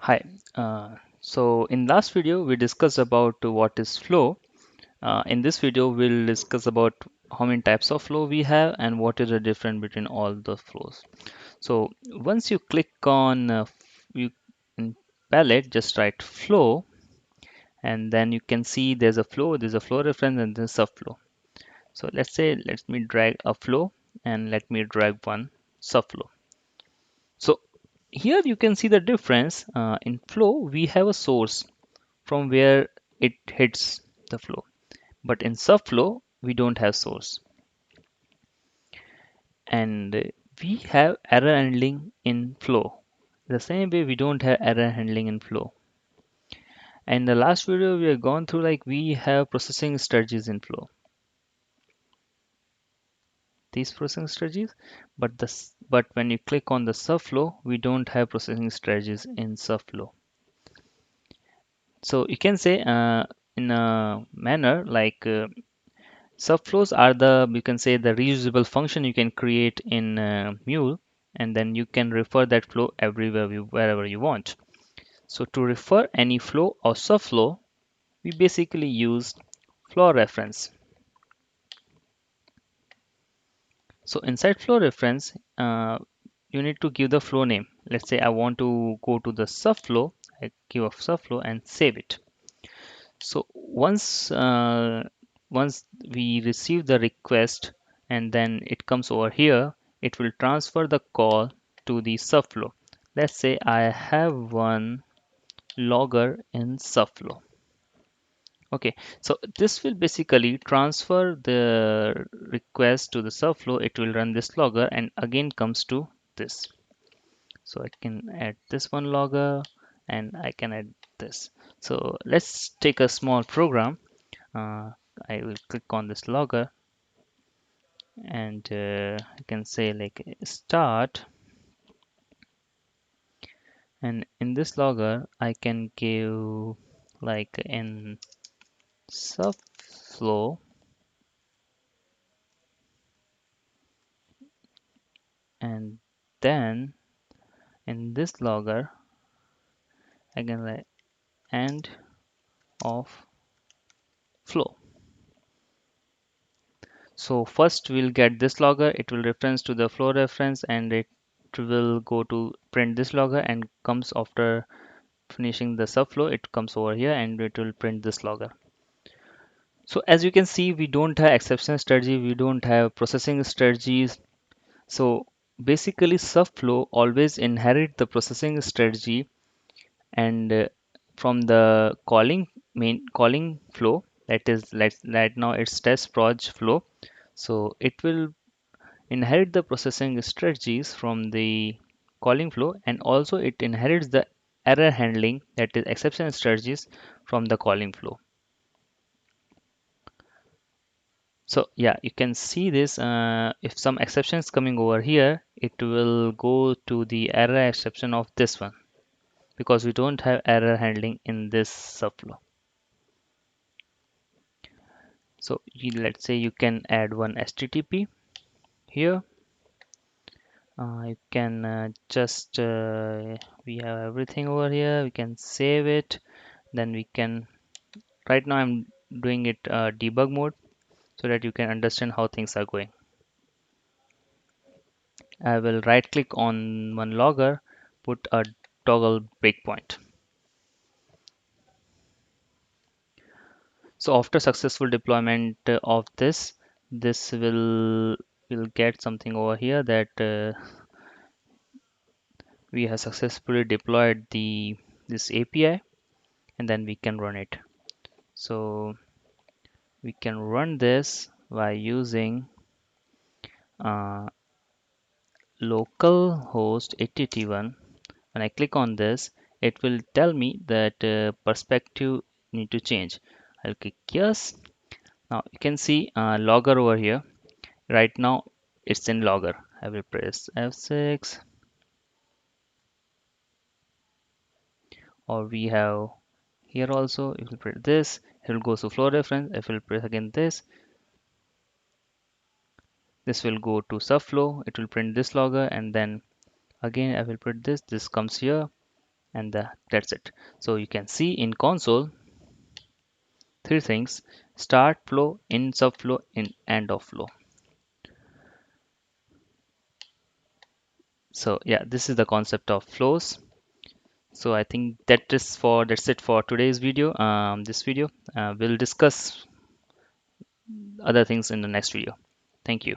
Hi. So in last video we discussed about what is flow. In this video we'll discuss about how many types of flow we have and what is the difference between all the flows. So once you click on you in palette, just write flow, and then you can see there's a flow reference and there's subflow. So let's say let me drag a flow and let me drag one subflow. So here you can see the difference. In flow we have a source from where it hits the flow. But in subflow, we don't have source. And we have error handling in flow. The same way we don't have error handling in flow. And the last video we have gone through like we have processing strategies in flow. These processing strategies, but when you click on the subflow, we don't have processing strategies in subflow. So you can say in a manner like subflows are you can say the reusable function you can create in Mule, and then you can refer that flow everywhere wherever you want. So to refer any flow or subflow, we basically use flow reference. So inside flow reference, you need to give the flow name. Let's say I want to go to the subflow, I give a subflow and save it. So once we receive the request and then it comes over here, it will transfer the call to the subflow. Let's say I have one logger in subflow. Okay, so this will basically transfer the request to the subflow. It will run this logger and again comes to this. So I can add this one logger and I can add this. So let's take a small program. uh, I will click on this logger and I can say like start, and in this logger I can give like in subflow, and then in this logger I can like end of flow. So first we'll get this logger, it will reference to the flow reference, and it will go to print this logger, and comes after finishing the subflow, it comes over here and it will print this logger. So as you can see, we don't have exception strategy, we don't have processing strategies. So basically subflow always inherit the processing strategy, and from the main calling flow, that is right now it's test proj flow. So it will inherit the processing strategies from the calling flow, and also it inherits the error handling, that is exception strategies, from the calling flow. So yeah, you can see this. If some exceptions coming over here, it will go to the error exception of this one, because we don't have error handling in this subflow. So let's say you can add one HTTP here. You can just we have everything over here. We can save it. Then we can, right now I'm doing it debug mode so that you can understand how things are going. I will right click on one logger, put a toggle breakpoint. So after successful deployment of this will get something over here that we have successfully deployed this API, and then we can run it. So we can run this by using uh, localhost 8081. When I click on this, it will tell me that perspective need to change. I'll click yes. Now you can see logger over here. Right now it's in logger. I will press F6, or we have here also. If you press this, it will go to flow reference. If you press again this will go to subflow. It will print this logger, and then again I will print this. This comes here. and that's it. So you can see in console three things: start flow, in subflow, in end of flow. So yeah, this is the concept of flows. So I think that's it for today's video. This video, we'll discuss other things in the next video. Thank you.